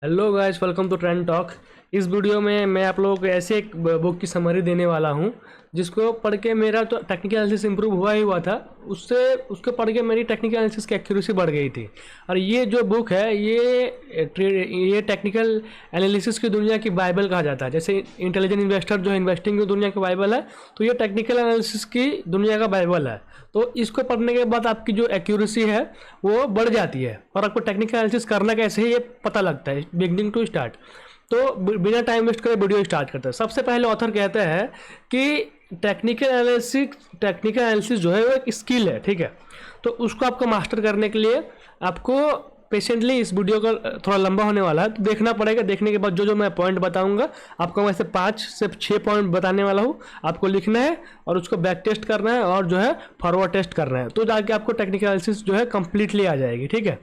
Hello guys, welcome to trend talk. इस video में मैं आप लोगों को ऐसे एक बुक की समरी देने वाला हूं जिसको पढ़ के मेरा तो टेक्निकल एनालिसिस इंप्रूव हुआ ही हुआ था। उससे उसको पढ़ के मेरी टेक्निकल एनालिसिस की एक्यूरेसी बढ़ गई थी। और ये जो बुक है ये टेक्निकल एनालिसिस की दुनिया की बाइबल कहा जाता है। जैसे इंटेलिजेंट इन्वेस्टर जो है इन्वेस्टिंग की दुनिया की बाइबल है, तो ये टेक्निकल एनालिसिस की दुनिया का बाइबल है। तो इसको पढ़ने के बाद आपकी जो एक्यूरेसी है वो बढ़ जाती है और आपको टेक्निकल एनालिसिस करना कैसे है ये पता लगता है बिगनिंग टू स्टार्ट। तो बिना टाइम वेस्ट करे वीडियो स्टार्ट करते हैं। सबसे पहले ऑथर कहते हैं कि टेक्निकल एनालिसिस जो है वो एक स्किल है, ठीक है। तो उसको आपको मास्टर करने के लिए आपको पेशेंटली इस वीडियो का थोड़ा लंबा होने वाला है तो देखना पड़ेगा। देखने के बाद जो जो मैं पॉइंट बताऊंगा आपको मैं से 5 से 6 पॉइंट बताने वाला हूँ। आपको लिखना है और उसको बैक टेस्ट करना है और जो है फॉरवर्ड टेस्ट करना है, तो जाके आपको टेक्निकल एनालिसिस जो है कंप्लीटली आ जाएगी, ठीक है।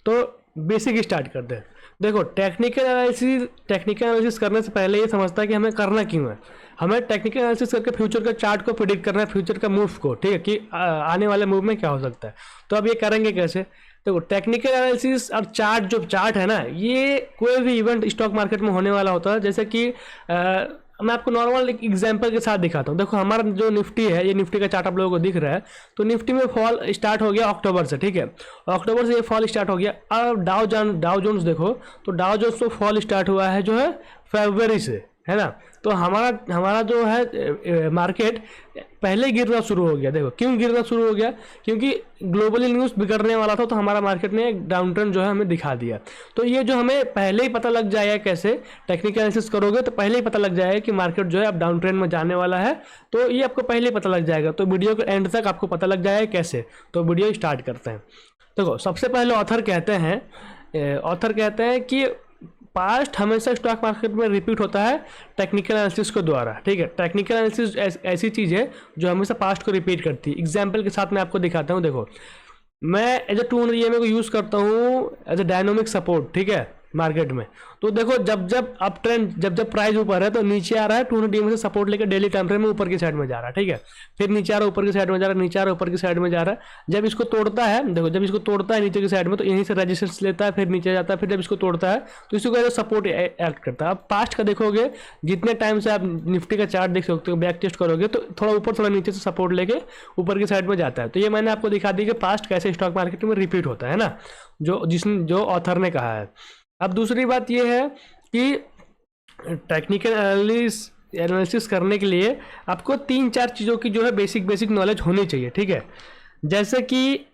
तो बेसिक स्टार्ट करते हैं। देखो, टेक्निकल एनालिसिस करने से पहले ये समझता है कि हमें करना क्यों है। हमें टेक्निकल एनालिसिस करके फ्यूचर का चार्ट को प्रिडिक्ट करना है, फ्यूचर का मूव को, ठीक है, कि आने वाले मूव में क्या हो सकता है। तो अब ये करेंगे कैसे? देखो, टेक्निकल एनालिसिस और चार्ट है ना, ये कोई भी इवेंट स्टॉक मार्केट में होने वाला होता है। जैसे कि मैं आपको नॉर्मल एक एग्जांपल के साथ दिखाता हूँ। देखो, हमारा जो निफ्टी है, ये निफ्टी का चार्ट आप लोगों को दिख रहा है। तो निफ्टी में फॉल स्टार्ट हो गया अक्टूबर से, ठीक है। अक्टूबर से ये फॉल स्टार्ट हो गया। अब डाउ जोन्स देखो, तो डाउ जोन्स तो फॉल स्टार्ट हुआ है जो है फरवरी से, है ना। तो हमारा जो है मार्केट पहले गिरना शुरू हो गया। देखो क्यों गिरना शुरू हो गया, क्योंकि ग्लोबली न्यूज़ बिगड़ने वाला था। तो हमारा मार्केट ने एक डाउन ट्रेंड जो है हमें दिखा दिया। तो ये जो हमें पहले ही पता लग जाएगा, कैसे टेक्निकल एनालिसिस करोगे तो पहले ही पता लग जाएगा कि मार्केट जो है अब डाउन ट्रेंड में जाने वाला है। तो ये आपको पहले ही पता लग जाएगा। तो वीडियो के एंड तक आपको पता लग जाएगा कैसे। तो वीडियो स्टार्ट करते हैं। देखो, सबसे पहले ऑथर कहते हैं कि पास्ट हमेशा स्टॉक मार्केट में रिपीट होता है टेक्निकल एनालिसिस के द्वारा, ठीक है। टेक्निकल एनालिसिस ऐसी चीज़ है जो हमेशा पास्ट को रिपीट करती है। एग्जांपल के साथ मैं आपको दिखाता हूँ। देखो, मैं एज ए 200 EMA को यूज़ करता हूँ एज ए डायनामिक सपोर्ट, ठीक है, मार्केट में। तो देखो, जब अप ट्रेंड, जब प्राइस ऊपर है तो नीचे आ रहा है, 200 EMA से सपोर्ट लेकर डेली टाइम फ्रेम में ऊपर की साइड में जा रहा है, ठीक है। फिर नीचे आ रहा है, ऊपर की साइड में जा रहा है, नीचे आ रहा है, ऊपर की साइड में जा रहा है। जब इसको तोड़ता है, देखो, जब इसको तोड़ता है नीचे की साइड में तो यहीं से रेजिस्टेंस लेता है, फिर नीचे जाता है। फिर जब इसको तोड़ता है तो इसको एज सपोर्ट एक्ट करता है। अब पास्ट का देखोगे, जितने टाइम से आप निफ्टी का चार्ट देख सकते हो, बैक टेस्ट करोगे तो थोड़ा ऊपर थोड़ा नीचे से सपोर्ट लेके ऊपर की साइड में जाता है। तो ये मैंने आपको दिखा दी कि पास्ट कैसे स्टॉक मार्केट में रिपीट होता है ना, जो ऑथर ने कहा है। अब दूसरी बात यह है कि टेक्निकल एनालिसिस करने के लिए आपको 3-4 चीज़ों की जो है बेसिक नॉलेज होनी चाहिए, ठीक है। जैसे कि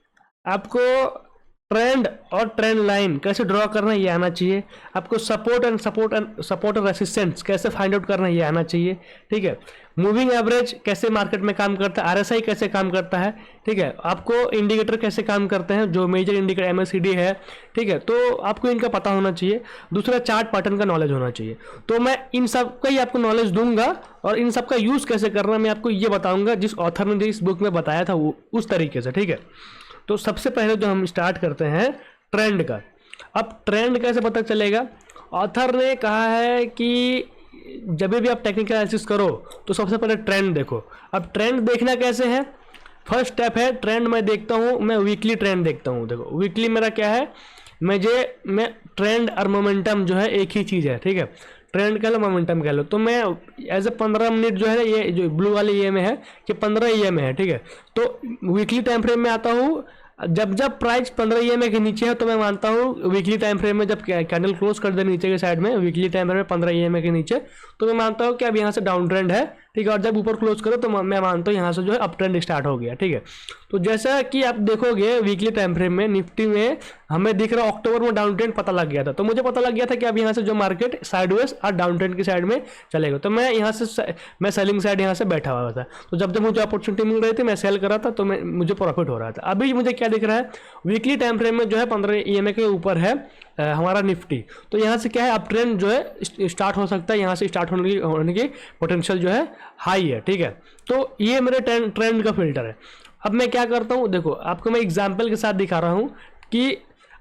आपको ट्रेंड और ट्रेंड लाइन कैसे ड्रॉ करना ये आना चाहिए। आपको सपोर्ट और रेसिस्टेंस कैसे फाइंड आउट करना ये आना चाहिए, ठीक है। मूविंग एवरेज कैसे मार्केट में काम करता है, RSI कैसे काम करता है, ठीक है। आपको इंडिकेटर कैसे काम करते हैं, जो मेजर इंडिकेटर MACD है, ठीक है। तो आपको इनका पता होना चाहिए। दूसरा, चार्ट पैटर्न का नॉलेज होना चाहिए। तो मैं इन सब का ही आपको नॉलेज दूंगा और इन सब का यूज़ कैसे करना मैं आपको ये बताऊंगा, जिस ऑथर ने इस बुक में बताया था वो उस तरीके से, ठीक है। तो सबसे पहले जो हम स्टार्ट करते हैं ट्रेंड का। अब ट्रेंड कैसे पता चलेगा? ऑथर ने कहा है कि जब भी आप टेक्निकल एनालिसिस करो तो सबसे पहले ट्रेंड देखो। अब ट्रेंड देखना कैसे है? फर्स्ट स्टेप है, ट्रेंड मैं देखता हूँ, मैं वीकली ट्रेंड देखता हूँ। देखो, वीकली मेरा क्या है, मैं ट्रेंड और मोमेंटम जो है एक ही चीज़ है, ठीक है। ट्रेंड कह लो, मोमेंटम कह लो। तो मैं एज ए 15 मिनट जो है, ये जो ब्लू वाले EMA है कि 15 EMA है, ठीक है। तो वीकली टाइम फ्रेम में आता हूँ। जब प्राइस 15 EMA के नीचे है तो मैं मानता हूँ वीकली टाइम फ्रेम में, जब कैंडल क्लोज कर दे नीचे के साइड में वीकली टाइम फ्रेम में 15 EMA के नीचे, तो मैं मानता हूँ कि अब यहाँ से डाउन ट्रेंड है, ठीक है। और जब ऊपर क्लोज करो तो मैं मानता हूँ यहाँ से जो है अप ट्रेंड स्टार्ट हो गया, ठीक है। तो जैसा कि आप देखोगे वीकली टाइम फ्रेम में निफ्टी में हमें दिख रहा है अक्टूबर में डाउन ट्रेंड पता लग गया था। तो मुझे पता लग गया था कि अब यहाँ से जो मार्केट साइडवेज और डाउन ट्रेंड की साइड में चलेगा। तो मैं यहाँ से मैं सेलिंग साइड यहाँ से बैठा हुआ था। तो जब मुझे अपॉर्चुनिटी मिल रही थी मैं सेल कर रहा था, तो मुझे प्रॉफिट हो रहा था। अभी मुझे क्या दिख रहा है, वीकली टाइम फ्रेम में जो है 15 EMA के ऊपर है हमारा निफ्टी। तो यहाँ से क्या है, अप ट्रेंड जो है स्टार्ट हो सकता है, यहाँ से स्टार्ट होने की पोटेंशियल जो है हाई है, ठीक है। तो ये मेरे ट्रेंड का फिल्टर है। अब मैं क्या करता हूँ, देखो आपको मैं एग्जाम्पल के साथ दिखा रहा हूँ कि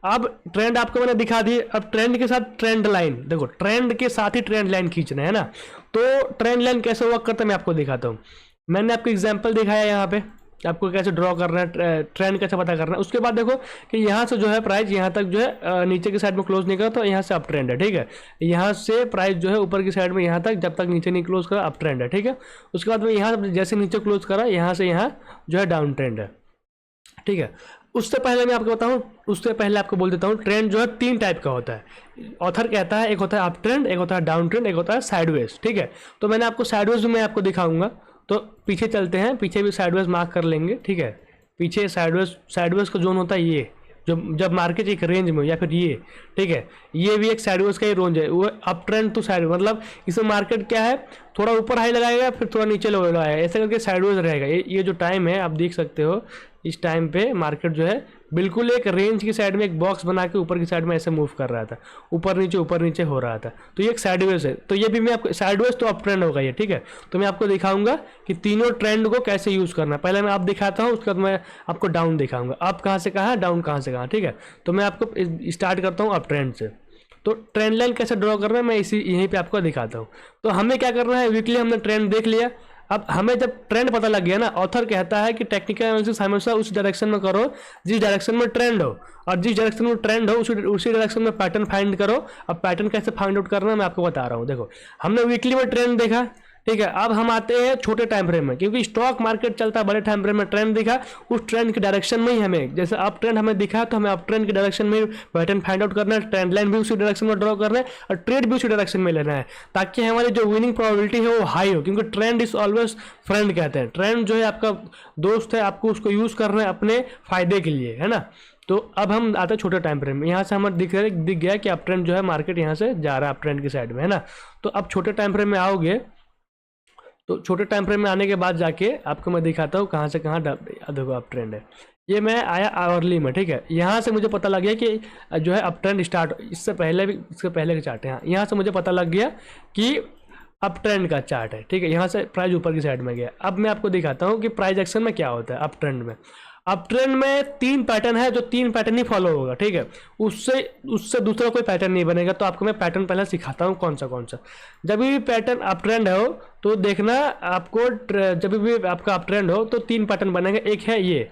अब ट्रेंड आपको मैंने दिखा दी। अब ट्रेंड के साथ ट्रेंड लाइन, देखो ट्रेंड के साथ ही ट्रेंड लाइन खींचना है ना। तो ट्रेंड लाइन कैसे वर्क करता है मैं आपको दिखाता हूँ। मैंने आपको एग्जाम्पल दिखाया यहाँ पे, आपको कैसे ड्रॉ करना है, ट्रेंड कैसे पता करना है। उसके बाद देखो कि यहाँ से जो है प्राइस यहाँ तक जो है नीचे की साइड में क्लोज नहीं करा तो यहाँ से अप ट्रेंड है, ठीक है। यहाँ से प्राइस जो है ऊपर की साइड में यहाँ तक जब तक नीचे नहीं क्लोज करा अप ट्रेंड है, ठीक है। उसके बाद में यहाँ जैसे नीचे क्लोज करा यहाँ से यहाँ जो है डाउन ट्रेंड है, ठीक है। उससे पहले मैं आपको बताऊं, उससे पहले आपको बोल देता हूं ट्रेंड जो है 3 टाइप का होता है। ऑथर कहता है एक होता है अप ट्रेंड, एक होता है डाउन ट्रेंड, एक होता है साइडवेज, ठीक है। तो मैंने आपको साइडवेज में आपको दिखाऊंगा, तो पीछे चलते हैं, पीछे भी साइडवेज मार्क कर लेंगे, ठीक है। पीछे साइडवेज का जोन होता है ये, जो जब मार्केट एक रेंज में, या फिर ये, ठीक है, ये भी एक साइडवेज का ही रेंज है, वो अप ट्रेंड टू साइड, मतलब इसमें मार्केट क्या है, थोड़ा ऊपर हाई लगाएगा फिर थोड़ा नीचे लो लगाएगा, ऐसे करके साइडवेज रहेगा। ये जो टाइम है आप देख सकते हो, इस टाइम पे मार्केट जो है बिल्कुल एक रेंज की साइड में एक बॉक्स बना के ऊपर की साइड में ऐसे मूव कर रहा था, ऊपर नीचे हो रहा था, तो ये एक साइडवेज है। तो ये भी मैं आपको साइडवेज तो अप ट्रेंड होगा ये, ठीक है। तो मैं आपको दिखाऊंगा कि तीनों ट्रेंड को कैसे यूज करना है। पहले मैं आप दिखाता हूँ, उसके बाद मैं आपको डाउन दिखाऊंगा, अप कहाँ से कहाँ, डाउन कहाँ से कहाँ, ठीक है। तो मैं आपको स्टार्ट करता हूँ अप ट्रेंड से। तो ट्रेंड लाइन कैसे ड्रॉ करना है मैं यहीं पे आपको दिखाता हूँ। तो हमें क्या करना है, वीकली हमने ट्रेंड देख लिया, अब हमें जब ट्रेंड पता लग गया ना, ऑथर कहता है कि टेक्निकल एनालिसिस हमेशा उस डायरेक्शन में करो जिस डायरेक्शन में ट्रेंड हो, और जिस डायरेक्शन में ट्रेंड हो उसी डायरेक्शन में पैटर्न फाइंड करो। अब पैटर्न कैसे फाइंड आउट करना है मैं आपको बता रहा हूँ। देखो हमने वीकली में ट्रेंड देखा, ठीक है। अब हम आते हैं छोटे टाइम फ्रेम में, क्योंकि स्टॉक मार्केट चलता है बड़े टाइम फ्रेम में। ट्रेंड दिखा, उस ट्रेंड की डायरेक्शन में ही हमें, जैसे अप ट्रेंड हमें दिखा तो हमें अप ट्रेंड की डायरेक्शन में पैटर्न फाइंड आउट करना है, ट्रेंड लाइन भी उसी डायरेक्शन में ड्रॉ करना है और ट्रेड भी उसी डायरेक्शन में लेना है, ताकि हमारी जो विनिंग प्रोबेबिलिटी है वो हाई हो। क्योंकि ट्रेंड इज ऑलवेज फ्रेंड कहते हैं, ट्रेंड जो है आपका दोस्त है, आपको उसको यूज करना है अपने फायदे के लिए, है ना। तो अब हम आते हैं छोटे टाइम फ्रेम में। यहाँ से हमें दिख गया कि अप ट्रेंड जो है मार्केट यहाँ से जा रहा है अप ट्रेंड की साइड में, है ना। तो अब छोटे टाइम फ्रेम में आओगे, तो छोटे टाइम फ्रेम में आने के बाद जाके आपको मैं दिखाता हूँ कहाँ से कहाँ देखो अप ट्रेंड है। ये मैं आया आवरली में, ठीक है। यहाँ से मुझे पता लग गया कि जो है अप ट्रेंड स्टार्ट, इससे पहले का चार्ट है, यहाँ से मुझे पता लग गया कि अप ट्रेंड का चार्ट है, ठीक है। यहाँ से प्राइस ऊपर की साइड में गया। अब मैं आपको दिखाता हूँ कि प्राइस एक्शन में क्या होता है अप ट्रेंड में। अप ट्रेंड में 3 पैटर्न है, जो 3 पैटर्न ही फॉलो होगा, ठीक है। उससे दूसरा कोई पैटर्न नहीं बनेगा। तो आपको मैं पैटर्न पहले सिखाता हूँ कौन सा। जब भी पैटर्न अप ट्रेंड हो तो देखना आपको, जब भी आपका अप ट्रेंड हो तो 3 पैटर्न बनेंगे। एक है ये,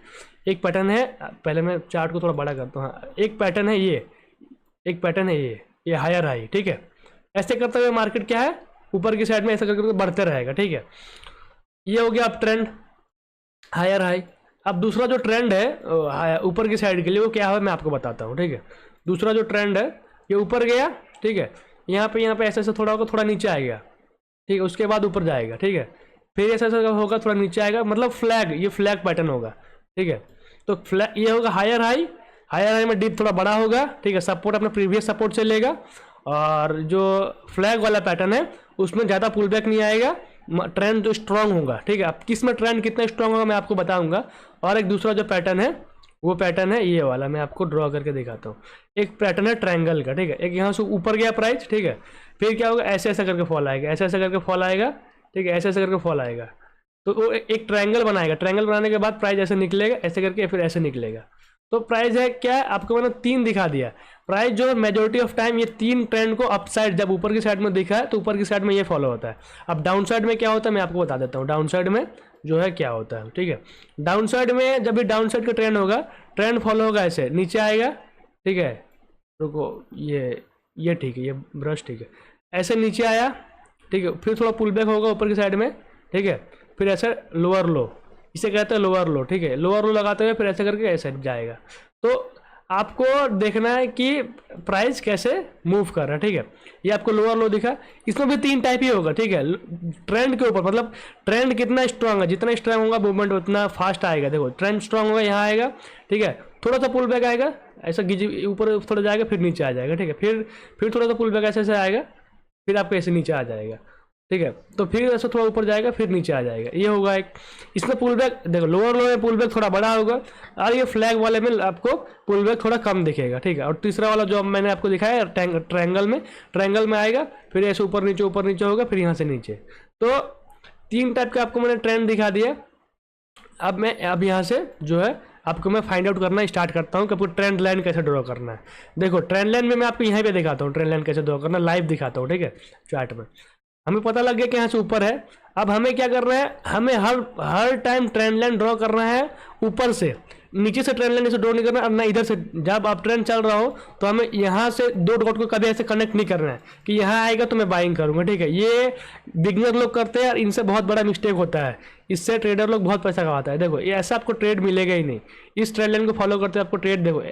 एक पैटर्न है, पहले मैं चार्ट को थोड़ा बड़ा करता हूँ, हाँ। एक पैटर्न है ये, एक पैटर्न है ये हायर हाई, ठीक है। ऐसे करते हुए मार्केट क्या है ऊपर की साइड में ऐसा करके बढ़ते रहेगा, ठीक है। ये हो गया अप ट्रेंड हायर हाई। अब दूसरा जो ट्रेंड है ऊपर की साइड के लिए वो क्या है मैं आपको बताता हूँ, ठीक है। दूसरा जो ट्रेंड है ये ऊपर गया, ठीक है। यहाँ पे ऐसे थोड़ा होगा, थोड़ा नीचे आएगा, ठीक है। उसके बाद ऊपर जाएगा, ठीक है। फिर ऐसा होगा, थोड़ा नीचे आएगा, मतलब फ्लैग, ये फ्लैग पैटर्न होगा, ठीक है। तो फ्लैग ये होगा हायर हाई में डीप थोड़ा बड़ा होगा, ठीक है। सपोर्ट अपने प्रीवियस सपोर्ट से लेगा, और जो फ्लैग वाला पैटर्न है उसमें ज़्यादा पुल बैक नहीं आएगा, ट्रेंड जो स्ट्रांग होगा, ठीक है। अब किस में ट्रेंड कितना स्ट्रांग होगा मैं आपको बताऊंगा। और एक दूसरा जो पैटर्न है वो पैटर्न है ये वाला, मैं आपको ड्रॉ करके दिखाता हूँ। एक पैटर्न है ट्रायंगल का, ठीक है। एक यहाँ से ऊपर गया प्राइस, ठीक है। फिर क्या होगा, ऐसे ऐसे करके फॉल आएगा, ऐसे ऐसे करके फॉल आएगा, ठीक है। ऐसे ऐसे करके फॉल आएगा, तो वो एक ट्रायंगल बनाएगा। ट्रायंगल बनाने के बाद प्राइस ऐसे निकलेगा, ऐसे करके फिर ऐसे निकलेगा। तो प्राइस है क्या, आपको मैंने 3 दिखा दिया। प्राइस जो मेजोरिटी ऑफ टाइम ये 3 ट्रेंड को अप साइड, जब ऊपर की साइड में दिखा है तो ऊपर की साइड में ये फॉलो होता है। अब डाउन साइड में क्या होता है मैं आपको बता देता हूँ, डाउन साइड में जो है क्या होता है, ठीक है। डाउन साइड में जब भी डाउन साइड का ट्रेंड होगा, ट्रेंड फॉलो होगा, ऐसे नीचे आएगा, ठीक है। रुको, ये ठीक है, ये ब्रश ठीक है, ऐसे नीचे आया, ठीक है। फिर थोड़ा पुल बैक होगा ऊपर की साइड में, ठीक है। फिर ऐसे लोअर लो, इसे कहते हैं लोअर लो, ठीक है। लोअर लो लगाते हुए फिर ऐसे करके ऐसे जाएगा। तो आपको देखना है कि प्राइस कैसे मूव कर रहा है, ठीक है। ये आपको लोअर लो दिखा, इसमें भी 3 टाइप ही होगा, ठीक है। ट्रेंड के ऊपर, मतलब ट्रेंड कितना स्ट्रांग है, जितना स्ट्रांग होगा मूवमेंट उतना फास्ट आएगा। देखो ट्रेंड स्ट्रांग होगा, यहाँ आएगा, ठीक है। थोड़ा सा पुल बैक आएगा, ऐसा ऊपर थोड़ा जाएगा, फिर नीचे आ जाएगा, ठीक है। फिर थोड़ा सा पुल बैक ऐसे आएगा, फिर आपको ऐसे नीचे आ जाएगा, ठीक है। तो फिर ऐसे थोड़ा ऊपर जाएगा, फिर नीचे आ जाएगा, ये होगा एक। इसमें पुल बैक देखो, लोअर लो में पुल बैक थोड़ा बड़ा होगा, और ये फ्लैग वाले में आपको पुल बैक थोड़ा कम दिखेगा, ठीक है। और तीसरा वाला जो मैंने आपको दिखाया ट्रायंगल में आएगा, फिर ऐसे ऊपर नीचे होगा, फिर यहाँ से नीचे। तो 3 टाइप के आपको मैंने ट्रेंड दिखा दिया। अब यहाँ से जो है आपको मैं फाइंड आउट करना स्टार्ट करता हूँ कि आपको ट्रेंड लाइन कैसे ड्रॉ करना है। देखो ट्रेंड लाइन में मैं आपको यहाँ पे दिखाता हूँ ट्रेंड लाइन कैसे ड्रॉ करना, लाइव दिखाता हूँ, ठीक है, चार्ट में। हमें पता लग गया कि यहाँ से ऊपर है। अब हमें क्या करना है, हमें हर टाइम ट्रेंड लाइन ड्रॉ करना है ऊपर से, नीचे से ट्रेंड लाइन से ड्रॉ नहीं करना और ना इधर से। जब आप ट्रेंड चल रहा हो तो हमें यहाँ से दो डॉट को कभी ऐसे कनेक्ट नहीं करना है कि यहाँ आएगा तो मैं बाइंग करूँगा, ठीक है। ये बिगनर लोग करते हैं और इनसे बहुत बड़ा मिस्टेक होता है, इससे ट्रेडर लोग बहुत पैसा कमाता है। देखो ये ऐसा आपको ट्रेड मिलेगा ही नहीं, इस ट्रेंड लाइन को फॉलो करते आपको ट्रेड, देखो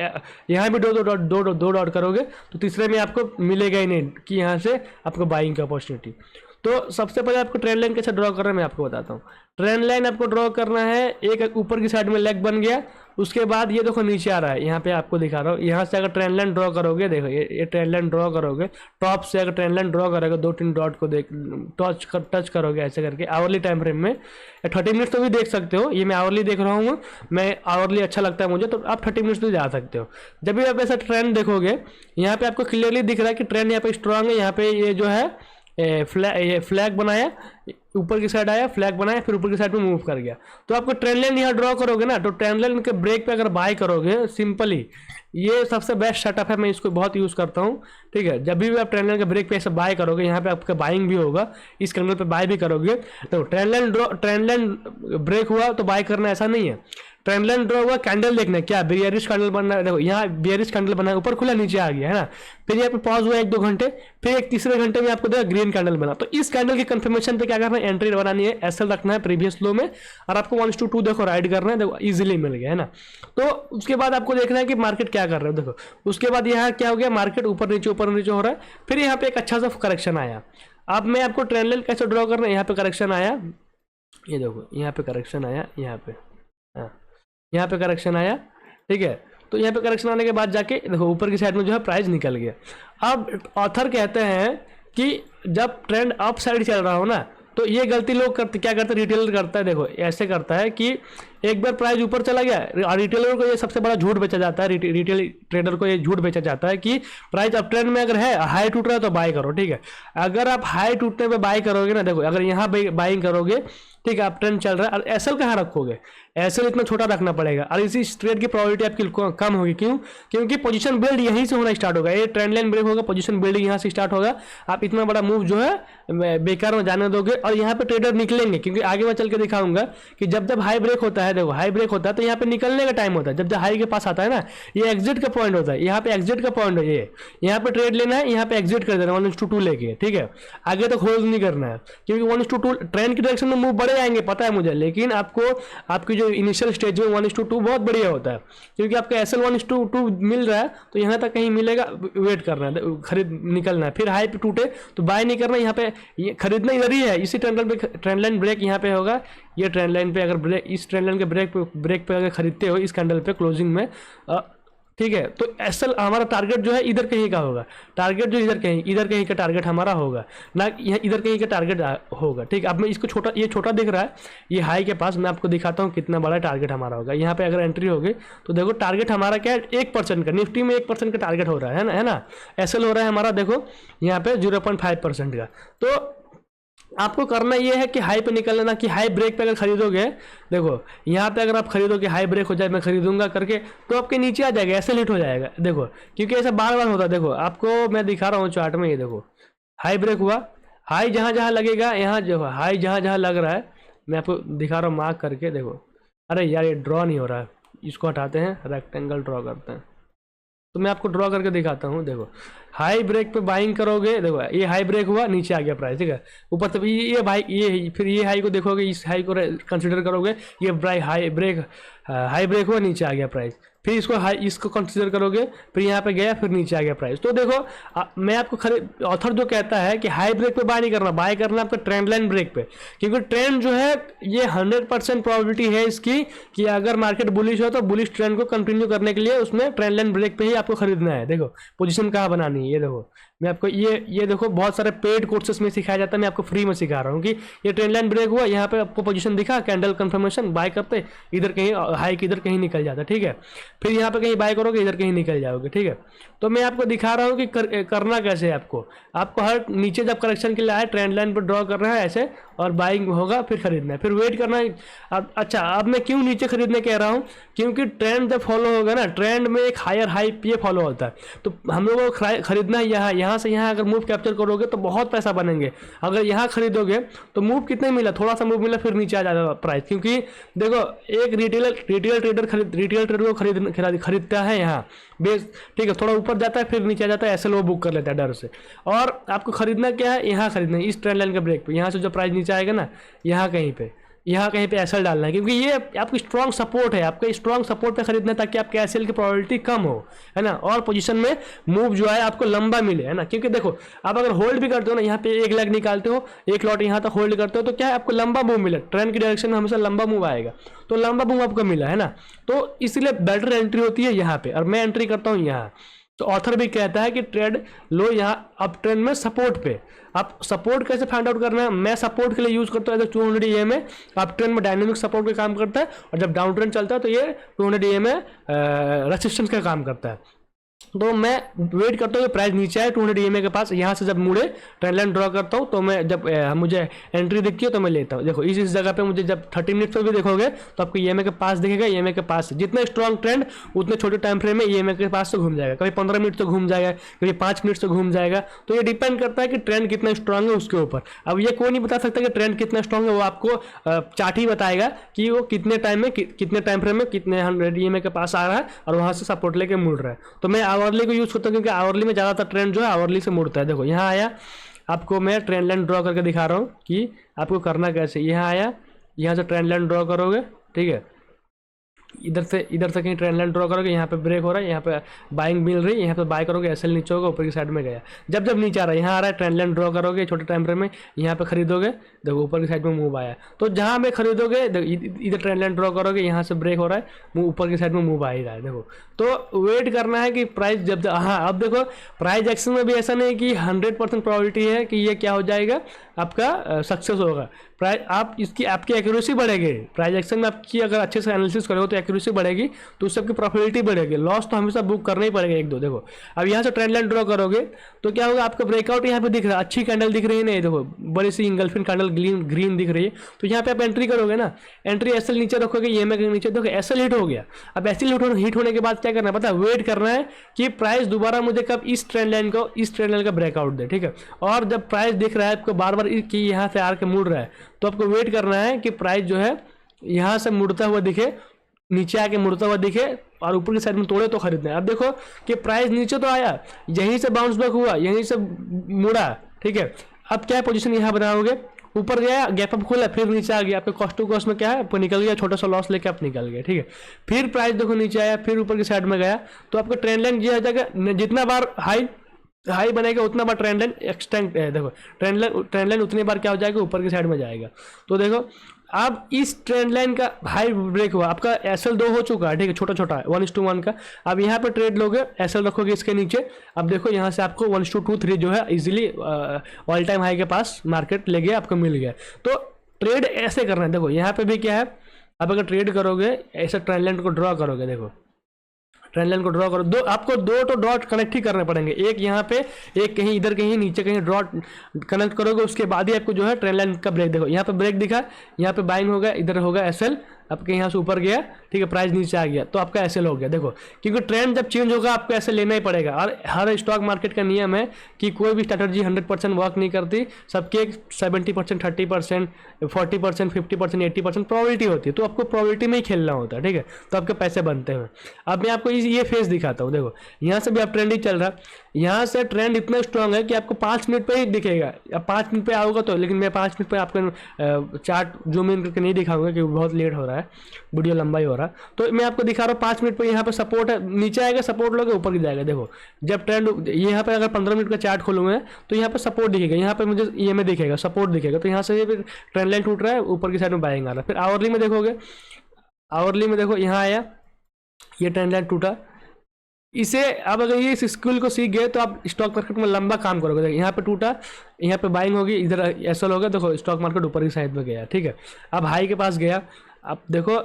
यहाँ भी दो डॉट करोगे तो तीसरे में आपको मिलेगा ही नहीं कि यहाँ से आपको बाइंग की अपॉर्चुनिटी। तो सबसे पहले आपको ट्रेंड लाइन कैसे ड्रॉ करना है मैं आपको बताता हूँ। ट्रेंड लाइन आपको ड्रॉ करना है, एक ऊपर की साइड में लेग बन गया, उसके बाद ये देखो नीचे आ रहा है, यहाँ पे आपको दिखा रहा हूँ। यहाँ से अगर ट्रेंड लाइन ड्रॉ करोगे, देखो ये ट्रेंड लाइन ड्रॉ करोगे, टॉप से अगर ट्रेंड लाइन ड्रॉ करोगे 2-3 डॉट को टच करोगे ऐसे करके आवरली टाइम फ्रेम में, 30 मिनट्स तो भी देख सकते हो। ये मैं आवरली देख रहा हूँ, मैं आवरली अच्छा लगता है मुझे, तो आप 30 मिनट्स तो जा सकते हो। जब भी आप ऐसा ट्रेंड देखोगे, यहाँ पे आपको क्लियरली दिख रहा है कि ट्रेंड यहाँ पे स्ट्रांग है। यहाँ पे ये जो है फ्लैग बनाया, ऊपर की साइड आया, फ्लैग बनाया, फिर ऊपर की साइड में मूव कर गया। तो आपको ट्रेंड लाइन यहाँ ड्रॉ करोगे ना, तो ट्रेंड लाइन के ब्रेक पे अगर बाय करोगे, सिंपली ये सबसे बेस्ट सेटअप है, मैं इसको बहुत यूज़ करता हूँ, ठीक है। जब भी आप ट्रेंड लाइन के ब्रेक पे ऐसे बाय करोगे, यहाँ पे आपका बाइंग भी होगा, इस कैंडल पे बाय भी करोगे, तो ट्रेंड लाइन ब्रेक हुआ तो बाय करना ऐसा नहीं है। ट्रेंड लाइन ड्रॉ हुआ, कैंडल देखना है क्या बियरिश कैंडल बनना है। देखो यहाँ बियरिश कैंडल बना है, ऊपर खुला नीचे आ गया है ना, फिर यहाँ पे पॉज हुआ 1-2 घंटे, फिर एक तीसरे घंटे में आपको देखा ग्रीन कैंडल बना। तो इस कैंडल की कंफर्मेशन पे क्या करना है, एंट्री बनानी है, एसएल रखना है प्रीवियस लो में, और आपको 1:2 देखो राइड करना है, देखो इजीली मिल गया है ना। तो उसके बाद आपको देखना है कि मार्केट क्या कर रहा है। देखो उसके बाद यहाँ क्या हो गया, मार्केट ऊपर नीचे हो रहा है, फिर यहाँ पे एक अच्छा सा करेक्शन आया। अब मैं आपको ट्रेंड लाइन कैसे ड्रॉ करना है, यहाँ पे करेक्शन आया, ये देखो यहाँ पे करेक्शन आया, यहाँ पे यहाँ पे करेक्शन आया, ठीक है। तो यहाँ पे करेक्शन आने के बाद जाके देखो ऊपर की साइड में जो है प्राइस निकल गया। अब ऑथर कहते हैं कि जब ट्रेंड अप साइड चल रहा हो ना, तो ये गलती लोग करते, क्या करते हैं, रिटेलर करता है, देखो ऐसे करता है कि एक बार प्राइस ऊपर चला गया, और रिटेलर को ये सबसे बड़ा झूठ बेचा जाता है, रिटेल ट्रेडर को ये झूठ बेचा जाता है कि प्राइस अप ट्रेंड में अगर है, हाई टूट रहा है तो बाय करो, ठीक है। अगर आप हाई टूटने पे बाय करोगे ना, देखो अगर यहाँ बाइंग करोगे, ठीक है, अप ट्रेंड चल रहा है, और एसएल कहाँ रखोगे, एसएल इतना छोटा रखना पड़ेगा, और इसी ट्रेड की प्रोबेबिलिटी आपकी कम होगी। क्यों? क्योंकि पोजीशन बिल्ड यहीं से होना स्टार्ट होगा, ये ट्रेंड लाइन ब्रेक होगा, पोजीशन बिल्डिंग यहाँ से स्टार्ट होगा, आप इतना बड़ा मूव जो है बेकार में जाने दोगे, और यहाँ पे ट्रेडर निकलेंगे, क्योंकि आगे मैं चल के दिखाऊंगा कि जब जब हाई ब्रेक होता है, देखो हाई ब्रेक होता है तो यहाँ पे निकलने का टाइम होता है, जब जब हाई के पास आता है ना, ये एग्जिट का पॉइंट होता है, यहाँ पे एग्जिट का पॉइंट है, ये यहाँ पे ट्रेड लेना है, यहाँ पे एग्जिट कर देना 1:2 लेके, ठीक है। आगे तक होल्ड नहीं करना है, क्योंकि 1:2 ट्रेंड की डायरेक्शन में मूव बढ़े आएंगे, पता है मुझे, लेकिन आपको आपकी जो इनिशियल स्टेज में 1:2 बहुत बढ़िया होता है, क्योंकि आपका एसएल 1:2 मिल रहा है, तो यहाँ तक कहीं मिलेगा, वेट करना है, खरीद निकलना है, फिर हाई पे टूटे तो बाय नहीं करना, यहाँ पे खरीदना इधर ही है, इसी ट्रेंड लाइन ब्रेक यहाँ पे होगा, ये ट्रेंड लाइन पे अगर ब्रेक, इस ट्रेंड लाइन के ब्रेक पे अगर खरीदते हो इस कैंडल पे क्लोजिंग में, ठीक है, तो एसएल हमारा टारगेट जो है इधर कहीं का होगा, टारगेट जो इधर कहीं का टारगेट हमारा होगा ना, यहाँ इधर कहीं का टारगेट होगा, ठीक है। अब मैं इसको छोटा, ये छोटा दिख रहा है, ये हाई के पास, मैं आपको दिखाता हूँ कितना बड़ा टारगेट हमारा होगा। यहाँ पे अगर एंट्री होगी तो देखो टारगेट हमारा क्या है, 1% का, निफ्टी में 1% का टारगेट हो रहा है ना, एसएल हो रहा है हमारा, देखो यहाँ पे 0.5% का। तो आपको करना ये है कि हाई पे निकल लेना, कि हाई ब्रेक पे अगर खरीदोगे, देखो यहाँ पे अगर आप खरीदोगे हाई ब्रेक हो जाए, मैं खरीदूंगा करके, तो आपके नीचे आ जाएगा, ऐसे हिट हो जाएगा, देखो, क्योंकि ऐसा बार बार होता है। देखो आपको मैं दिखा रहा हूँ चार्ट में, ये देखो हाई ब्रेक हुआ, हाई जहाँ जहाँ लगेगा, यहाँ जो हाई जहाँ जहाँ लग रहा है, मैं आपको दिखा रहा हूँ मार्क करके, देखो, अरे यार ये ड्रॉ नहीं हो रहा है, इसको हटाते हैं, रेक्टेंगल ड्रॉ करते हैं, तो मैं आपको ड्रॉ करके दिखाता हूँ। देखो हाई ब्रेक पे बाइंग करोगे, देखो ये हाई ब्रेक हुआ, नीचे आ गया प्राइस, ठीक है, ऊपर तब ये भाई, ये फिर ये हाई को देखोगे, इस हाई को कंसीडर करोगे, ये हाई ब्रेक हुआ, नीचे आ गया प्राइस, फिर इसको कंसीडर करोगे, फिर यहाँ पे गया, फिर नीचे आ गया प्राइस। तो देखो मैं आपको ऑथर जो कहता है कि हाई ब्रेक पे बाय नहीं करना, बाय करना आपका ट्रेंड लाइन ब्रेक पे, क्योंकि ट्रेंड जो है ये 100% प्रोबेबिलिटी है इसकी कि अगर मार्केट बुलिश हो तो बुलिश ट्रेंड को कंटिन्यू करने के लिए उसमें ट्रेंड लाइन ब्रेक पे ही आपको खरीदना है। देखो पोजीशन कहाँ बनानी है, ये देखो मैं आपको ये देखो बहुत सारे पेड कोर्सेस में सिखाया जाता है, मैं आपको फ्री में सिखा रहा हूँ कि ये ट्रेंड लाइन ब्रेक हुआ, यहाँ पे आपको पोजीशन दिखा, कैंडल कंफर्मेशन, बाय करते इधर कहीं, हाई की इधर कहीं निकल जाता, ठीक है, फिर यहाँ पे कहीं बाय करोगे, इधर कहीं निकल जाओगे, ठीक है। तो मैं आपको दिखा रहा हूँ कि करना कैसे है आपको हर नीचे जब करेक्शन के लिए आए, ट्रेंड लाइन पर ड्रॉ करना है ऐसे, और बाइंग होगा फिर खरीदना है, फिर वेट करना है। अच्छा, अब मैं क्यों नीचे खरीदने कह रहा हूँ, क्योंकि ट्रेंड जब फॉलो होगा ना, ट्रेंड में एक हायर हाई ये फॉलो होता है, तो हम लोगों को खरीदना है यहाँ से यहाँ। अगर मूव कैप्चर करोगे तो बहुत पैसा बनेंगे। अगर यहाँ खरीदोगे तो मूव कितने मिला, थोड़ा सा मूव मिला फिर नीचे आ जाएगा प्राइस, क्योंकि देखो एक रिटेल ट्रेडर को खरीदता है यहाँ बेस, ठीक है, थोड़ा ऊपर जाता है फिर नीचे आ जाता है, ऐसे लोग बुक कर लेता है डर से। और आपको खरीदना क्या है, यहाँ खरीदना है इस ट्रेंड लाइन के ब्रेक पे, यहाँ से जो प्राइस नीचे आएगा ना, यहाँ कहीं पे एसएल डालना है, क्योंकि ये आपकी स्ट्रॉन्ग सपोर्ट है, आपके स्ट्रॉन्ग सपोर्ट पे खरीदना है ताकि आपके एसएल की प्रोबेबिलिटी कम हो, है ना, और पोजीशन में मूव जो है आपको लंबा मिले, है ना। क्योंकि देखो आप अगर होल्ड भी करते हो ना, यहाँ पे एक लेग निकालते हो, एक लॉट यहाँ तक होल्ड करते हो, तो क्या है आपको लंबा मूव मिले, ट्रेंड की डायरेक्शन में हमेशा लंबा मूव आएगा, तो लंबा मूव आपको मिला, है ना। तो इसलिए बेटर एंट्री होती है यहाँ पे, और मैं एंट्री करता हूँ यहाँ। तो ऑथर भी कहता है कि ट्रेड लो यहाँ अप ट्रेंड में सपोर्ट पे। आप सपोर्ट कैसे फाइंड आउट करना है, मैं सपोर्ट के लिए यूज करता हूँ 200 EMA में, अप ट्रेंड में डायनेमिक सपोर्ट का काम करता है, और जब डाउन ट्रेंड चलता है तो ये 200 EMA रेसिस्टेंस का काम करता है। तो मैं वेट करता हूँ कि प्राइस नीचे आए 200 EMA के पास, यहाँ से जब मुड़े ट्रेंड लाइन ड्रॉ करता हूँ, तो मैं जब मुझे एंट्री दिखती है तो मैं लेता हूँ। देखो इस जगह पे मुझे जब 30 मिनट पर भी देखोगे तो आपको EMA के पास दिखेगा, EMA के पास जितना स्ट्रॉन्ग ट्रेंड उतने छोटे टाइम फ्रेम में EMA के पास से घूम जाएगा, कभी 15 मिनट से घूम जाएगा, कभी 5 मिनट से घूम जाएगा। तो ये डिपेंड करता है कि ट्रेंड कितना स्ट्रॉन्ग है उसके ऊपर। अब ये कोई नहीं बता सकता कि ट्रेंड कितना स्ट्रॉन्ग है, वो आपको चार्ट ही बताएगा कि वो कितने टाइम में, कितने टाइम फ्रेम में कितने 100 EMA के पास आ रहा है और वहाँ से सपोर्ट लेके मुड़ रहा है। तो मैं आवरली को यूज करता हूँ, क्योंकि आवरली में ज़्यादातर ट्रेंड जो है आवरली से मुड़ता है। देखो यहाँ आया, आपको मैं ट्रेंड लाइन ड्रॉ करके दिखा रहा हूँ कि आपको करना कैसे। यहाँ आया, यहाँ से ट्रेंड लाइन ड्रॉ करोगे, ठीक है, इधर से कहीं ट्रेंड लाइन ड्रॉ करोगे, यहाँ पे ब्रेक हो रहा है, यहाँ पे बाइंग मिल रही है, यहाँ पे बाय करोगे, एसएल नीचे होगा, ऊपर की साइड में गया। जब नीचे आ रहा है, यहाँ आ रहा है, ट्रेंड लाइन ड्रॉ करोगे छोटे टाइम फ्रेम में, यहाँ पे खरीदोगे, देखो ऊपर की साइड में मूव आया, तो जहाँ पे खरीदोगे इधर ट्रेंड लाइन ड्रॉ करोगे, यहाँ से ब्रेक हो रहा है, ऊपर की साइड में मूव आ ही रहा है। देखो तो वेट करना है कि प्राइस जब, हाँ अब देखो प्राइस एक्शन में भी ऐसा नहीं कि 100% प्रोबेबिलिटी है कि ये क्या हो जाएगा, आपका सक्सेस होगा। प्राइस आप इसकी आपकी एक्यूरेसी बढ़ेगी, प्राइस एक्शन में आपकी अगर अच्छे से एनालिसिस करोगे तो एक्यूरेसी बढ़ेगी, तो उससे आपकी प्रॉफिटेबिलिटी बढ़ेगी। लॉस तो हमेशा बुक करना ही पड़ेगा एक दो। देखो अब यहाँ से ट्रेंड लाइन ड्रॉ करोगे तो क्या होगा, आपका ब्रेकआउट यहाँ पे दिख रहा है, अच्छी कैंडल दिख रही है, नहीं देखो बड़ी सी इंगल्फिन कैंडल ग्रीन दिख रही है, तो यहाँ पे आप एंट्री करोगे ना, एंट्री एसएल नीचे रखोगे, EMA के नीचे, देखो एसएल हिट हो गया। अब एसएल हिट होने के बाद क्या करना है पता है, वेट करना है कि प्राइस दोबारा मुझे कब इस ट्रेंड लाइन का ब्रेकआउट दे, ठीक है। और जब प्राइस दिख रहा है आपको बार बार कि यहाँ से आके मुड़ रहा है, तो आपको वेट करना है कि प्राइस जो है यहाँ से मुड़ता हुआ दिखे, नीचे आके मुड़ता हुआ दिखे और ऊपर की साइड में तोड़े तो खरीदना है। अब देखो कि प्राइस नीचे तो आया, यहीं से बाउंस बैक हुआ, यहीं से मुड़ा, ठीक है। अब क्या पोजीशन यहाँ बनाओगे, ऊपर गया, गैप अप खोला, फिर नीचे आ गया, आपके कॉस्ट टू कॉस्ट में क्या है, आपको निकल गया, छोटा सा लॉस लेके आप निकल गए, ठीक है। फिर प्राइस देखो नीचे आया, फिर ऊपर की साइड में गया, तो आपका ट्रेंड लाइन ये आ जाएगा, जितना बार हाई बनेगा उतना बार ट्रेंड लाइन एक्सटेंड, देखो ट्रेंड लाइन उतनी बार क्या हो जाएगा, ऊपर की साइड में जाएगा। तो देखो अब इस ट्रेंड लाइन का हाई ब्रेक हुआ, आपका एसएल 2 हो चुका है, ठीक है, छोटा छोटा है 1:1 का। अब यहाँ पे ट्रेड लोगे, एसएल रखोगे इसके नीचे, अब देखो यहाँ से आपको 1:2-3 जो है इजीली ऑल टाइम हाई के पास मार्केट ले गया, आपको मिल गया। तो ट्रेड ऐसे करना है। देखो यहाँ पे भी क्या है, अब अगर ट्रेड करोगे ऐसे ट्रेंड लाइन को ड्रॉ करोगे, देखो ट्रेंड लाइन को ड्रॉ करो, आपको दो तो डॉट कनेक्ट ही करने पड़ेंगे, एक यहाँ पे, एक कहीं इधर, कहीं नीचे, कहीं डॉट कनेक्ट करोगे, उसके बाद ही आपको जो है ट्रेंड लाइन का ब्रेक, देखो यहाँ पे ब्रेक दिखा, यहाँ पे बाइंग होगा, इधर होगा एसएल, आपके यहाँ से ऊपर गया, ठीक है, प्राइस नीचे आ गया, तो आपका एसएल हो गया। देखो क्योंकि ट्रेंड जब चेंज होगा आपको एसएल लेना ही पड़ेगा, और हर स्टॉक मार्केट का नियम है कि कोई भी स्ट्रैटेजी 100% वर्क नहीं करती, सबके 70%, 30%, 40%, 50%, 80% प्रोबेबिलिटी होती है, तो आपको प्रोबेबिलिटी में ही खेलना होता है, ठीक है, तो आपके पैसे बनते हैं। अब मैं आपको ये फेस दिखाता हूँ, देखो यहाँ से भी आप ट्रेंड ही चल रहा है, यहाँ से ट्रेंड इतना स्ट्रांग है कि आपको 5 मिनट पे ही दिखेगा। अब 5 मिनट पे आओगे तो, लेकिन मैं 5 मिनट पे आपको चार्ट जूम इन करके नहीं दिखाऊंगा क्योंकि बहुत लेट हो रहा है, वीडियो लंबा ही हो रहा है, तो मैं आपको दिखा रहा हूँ 5 मिनट पे यहाँ पे सपोर्ट है, नीचे आएगा सपोर्ट लोगे, ऊपर की जाएगा। देखो जब ट्रेंड यहाँ पे अगर 15 मिनट का चार्ट खोलूंगा तो यहाँ पे सपोर्ट दिखेगा, यहाँ पे मुझे EMA दिखेगा, सपोर्ट दिखेगा, तो यहाँ से फिर ट्रेंड लाइन टूट रहा है, ऊपर की साइड में बाइंग आ रहा है। फिर आवरली में देखोगे, आवरली में देखो यहाँ आया, ये ट्रेंड लाइन टूटा, इसे अब अगर ये इस स्किल को सीख गए तो आप स्टॉक मार्केट में लंबा काम करोगे। देखो यहाँ पे टूटा, यहाँ पे बाइंग होगी, इधर एसएल होगा, देखो स्टॉक मार्केट ऊपर की साइड में गया, ठीक है। अब हाई के पास गया, अब देखो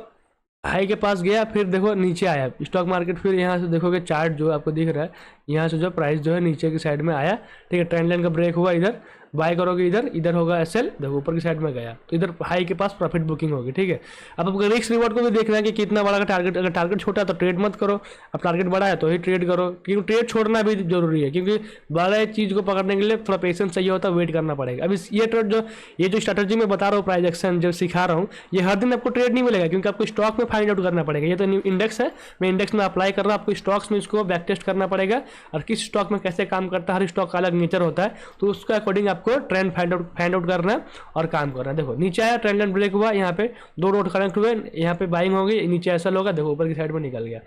हाई के पास गया, फिर देखो नीचे आया स्टॉक मार्केट, फिर यहाँ से देखोगे चार्ट जो आपको दिख रहा है, यहाँ से जो प्राइस जो है नीचे की साइड में आया, ठीक है। ट्रेंड लाइन का ब्रेक हुआ, इधर बाय करोगे, इधर होगा एसएल, देखो ऊपर की साइड में गया, तो इधर हाई के पास प्रॉफिट बुकिंग होगी, ठीक है। अब आपको रिस्क रिवॉर्ड को भी देखना है कि कितना बड़ा का टारगेट, अगर टारगेट छोटा है तो ट्रेड मत करो, अब टारगेट बड़ा है तो ही ट्रेड करो, क्योंकि ट्रेड छोड़ना भी जरूरी है, क्योंकि बड़ा चीज़ को पकड़ने के लिए थोड़ा पेशेंस चाहिए होता है, वेट करना पड़ेगा। अब ये ट्रेड ये जो स्ट्रैटेजी मैं बता रहा हूँ, प्राइस एक्शन जो सिखा रहा हूँ, ये हर दिन आपको ट्रेड नहीं मिलेगा, क्योंकि आपको स्टॉक में फाइंड आउट करना पड़ेगा। ये तो इंडेक्स है, मैं इंडेक्स में अप्लाई कर रहा हूँ, आपको स्टॉक्स में इसको बैक टेस्ट करना पड़ेगा, और किस स्टॉक में कैसे काम करता है, हर स्टॉक का अलग नेचर होता है, तो उसके अकॉर्डिंग आपको ट्रेंड फाइंड आउट करना है और काम करना है। देखो नीचे आया, ट्रेंड लाइन ब्रेक हुआ, यहाँ पे 2 डॉट कनेक्ट हुए, यहाँ पे बाइंग होगी, नीचे ऐसा होगा, देखो ऊपर की साइड में निकल गया,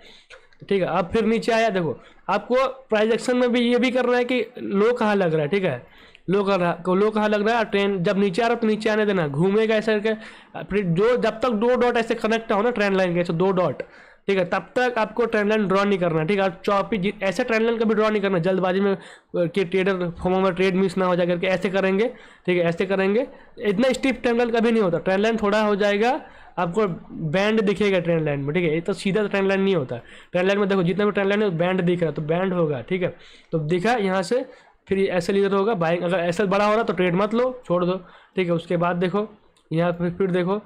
ठीक है। अब फिर नीचे आया, देखो आपको प्राइस एक्शन में भी ये भी करना है कि लो कहाँ लग रहा है, ठीक है, लो कहाँ लग रहा है, ट्रेंड जब नीचे आ रहा है तो नीचे आने देना, घूमेगा ऐसा करके, फिर जो जब तक 2 डॉट ऐसे कनेक्ट हो ना ट्रेंड लाइन के, ऐसे 2 डॉट, ठीक है, तब तक आपको ट्रेंड लाइन ड्रॉ नहीं करना, ठीक है। चौपी ऐसे ट्रेंड लाइन कभी ड्रॉ नहीं करना जल्दबाजी में कि ट्रेडर फॉर्मो में ट्रेड मिस ना हो जाए करके, ऐसे करेंगे, ठीक है, ऐसे करेंगे, इतना स्टिफ ट्रेंड लाइन कभी नहीं होता। ट्रेंड लाइन थोड़ा हो जाएगा, आपको बैंड दिखेगा ट्रेंड लाइन में, ठीक है, ये तो सीधा ट्रेंड लाइन नहीं होता। ट्रेंड लाइन में देखो जितना भी ट्रेंड लाइन है बैंड दिख रहा है, तो बैंड होगा, ठीक है, तो दिखा यहाँ से, फिर ऐसे लीडर होगा बाइंग, अगर ऐसा बड़ा हो रहा तो ट्रेड मत लो, छोड़ दो, ठीक है। उसके बाद देखो यहाँ पे फिर देखो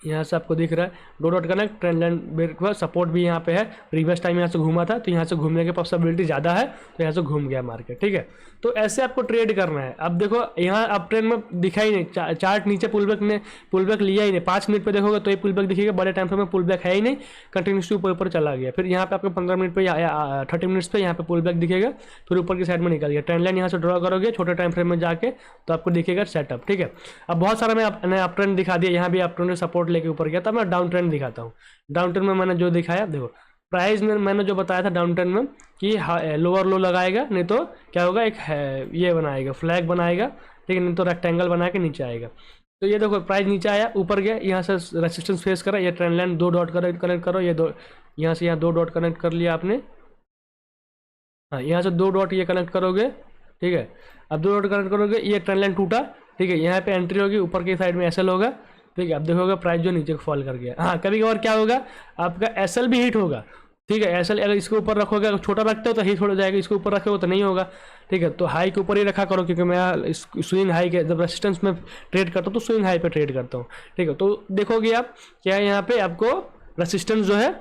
यहाँ से आपको दिख रहा है 2 dot connect, trend line break हुआ, सपोर्ट भी यहाँ पे है, प्रीवियस टाइम यहाँ से घूमा था, तो यहाँ से घूमने की पॉसिबिलिटी ज़्यादा है, तो यहाँ से घूम गया मार्केट, ठीक है। तो ऐसे आपको ट्रेड करना है। अब देखो यहाँ अप ट्रेंड में दिखा ही नहीं, चार्ट नीचे पुलबैक लिया ही नहीं, 5 मिनट पे देखोगे तो ये पुलबैक दिखेगा, बड़े टाइम फ्रेम में पुलबैक है ही नहीं, कंटिन्यूसली ऊपर चला गया। फिर यहाँ पे आपको 15 मिनट पे या 30 मिनट्स पे यहाँ पे पुलबैक दिखेगा, फिर ऊपर की साइड में निकल गया। ट्रेंड लाइन यहाँ से ड्रॉ करोगे छोटे टाइम फ्रेम में जाके, तो आपको दिखेगा सेटअप, ठीक है। अब बहुत सारा मैंने अप ट्रेंड दिखा दिया, यहाँ भी अप ट्रेंड सपोर्ट लेके ऊपर गया, तब मैं डाउन ट्रेंड दिखाता हूँ। डाउन ट्रेंड में मैंने जो दिखाया, देखो प्राइस में मैंने जो बताया था डाउन ट्रेंड में कि लोअर लो लगाएगा, नहीं तो क्या होगा, एक ये बनाएगा, फ्लैग बनाएगा, ठीक है, नहीं तो रेक्टेंगल बना के नीचे आएगा। तो ये देखो प्राइस नीचे आया, ऊपर गया, यहाँ से रेसिस्टेंस फेस करा, ये ट्रेंड लाइन 2 डॉट कनेक्ट करो, ये यहाँ से यहाँ 2 डॉट कनेक्ट कर लिया आपने, हाँ यहाँ से 2 डॉट ये कनेक्ट करोगे, ठीक है। अब 2 डॉट कनेक्ट करोगे, ये ट्रेंड लाइन टूटा, ठीक है, यहाँ पे एंट्री होगी, ऊपर की साइड में एसएल होगा, ठीक है। अब देखोगे प्राइस जो नीचे फॉल कर गया, हाँ कभी कभार क्या होगा, आपका एसएल भी हिट होगा, ठीक है। एसएल अगर इसके ऊपर रखोगे, अगर छोटा रखते हो तो हिट हो जाएगा, इसके ऊपर रखोगे तो नहीं होगा, ठीक है। तो हाई के ऊपर ही रखा करो, क्योंकि मैं स्विंग हाई के जब रेसिस्टेंस में ट्रेड करता हूँ तो स्विंग हाई पे ट्रेड करता हूँ, ठीक है। तो देखोगे आप क्या यहाँ पे आपको रेसिस्टेंस जो है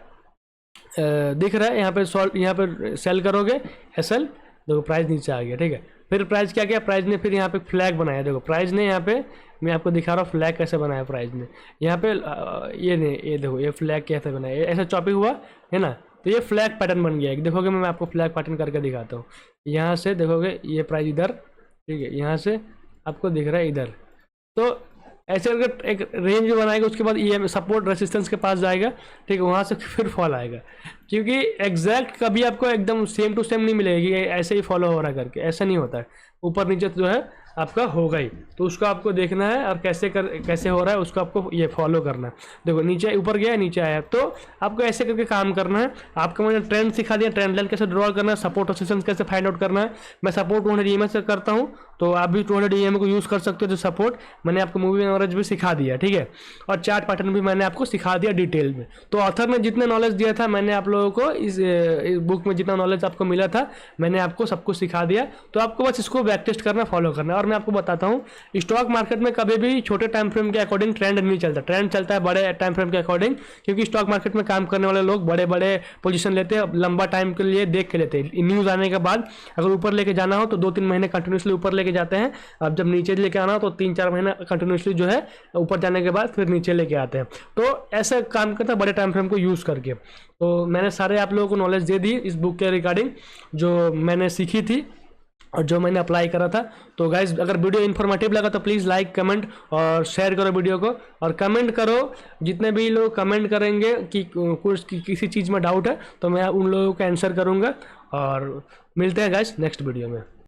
दिख रहा है, यहाँ पे सेल करोगे एसएल, देखो प्राइस नीचे आ गया, ठीक है। फिर प्राइस क्या किया, प्राइस ने फिर यहाँ पे फ्लैग बनाया, देखो प्राइस ने यहाँ पे, मैं आपको दिखा रहा हूँ फ्लैग कैसे बनाया प्राइस ने, यहाँ पे ये देखो ये फ्लैग कैसे बनाया, ऐसा चॉपिंग हुआ है ना, तो ये फ्लैग पैटर्न बन गया। देखोगे मैं आपको फ्लैग पैटर्न करके दिखाता हूँ, यहाँ से देखोगे ये प्राइस इधर, ठीक है, यहाँ से आपको दिख रहा है इधर, तो ऐसे करके एक रेंज बनाएगा, उसके बाद ये सपोर्ट रेसिस्टेंस के पास जाएगा, ठीक है, वहाँ से फिर फॉल आएगा, क्योंकि एग्जैक्ट कभी आपको एकदम सेम टू सेम नहीं मिलेगी, ऐसे ही फॉलो हो रहा है करके, ऐसा नहीं होता है, ऊपर नीचे जो है आपका होगा ही, तो उसको आपको देखना है और कैसे हो रहा है उसको आपको ये फॉलो करना है। देखो नीचे ऊपर गया नीचे आया, तो आपको ऐसे करके काम करना है। आपको मैंने ट्रेंड सिखा दिया, ट्रेंड लाइन कैसे ड्रॉ करना है, सपोर्ट रेजिस्टेंस कैसे फाइंड आउट करना है। मैं सपोर्ट 200 EMA से करता हूँ, तो आप भी 200 EMA को यूज़ कर सकते हो, जो सपोर्ट मैंने आपको मूविंग एवरेज भी सिखा दिया, ठीक है, और चार्ट पैटर्न भी मैंने आपको सिखा दिया डिटेल में। तो ऑथर ने जितने नॉलेज दिया था मैंने आप लोगों को इस बुक में जितना नॉलेज आपको मिला था मैंने आपको सब कुछ सिखा दिया, तो आपको बस इसको बैक टेस्ट करना, फॉलो करना। और मैं आपको बताता हूँ स्टॉक मार्केट में कभी भी छोटे टाइम फ्रेम के अकॉर्डिंग ट्रेंड नहीं चलता, ट्रेंड चलता है बड़े टाइम फ्रेम के अकॉर्डिंग, क्योंकि स्टॉक मार्केट में काम करने वाले लोग बड़े बड़े पोजीशन लेते हैं, लंबा टाइम के लिए देख के लेते हैं। न्यूज़ आने के बाद अगर ऊपर लेके जाना हो तो 2-3 महीने कंटिन्यूसली ऊपर लेके जाते हैं, अब जब नीचे लेके आना हो तो 3-4 महीना कंटिन्यूसली जो है ऊपर जाने के बाद फिर नीचे लेके आते हैं। तो ऐसा काम करता है बड़े टाइम फ्रेम को यूज़ करके। तो मैंने सारे आप लोगों को नॉलेज दे दी इस बुक के रिगार्डिंग, जो मैंने सीखी थी और जो मैंने अप्लाई करा था। तो गाइज अगर वीडियो इन्फॉर्मेटिव लगा तो प्लीज़ लाइक, कमेंट और शेयर करो वीडियो को, और कमेंट करो, जितने भी लोग कमेंट करेंगे कि किसी चीज़ में डाउट है तो मैं उन लोगों का आंसर करूँगा। और मिलते हैं गाइज नेक्स्ट वीडियो में।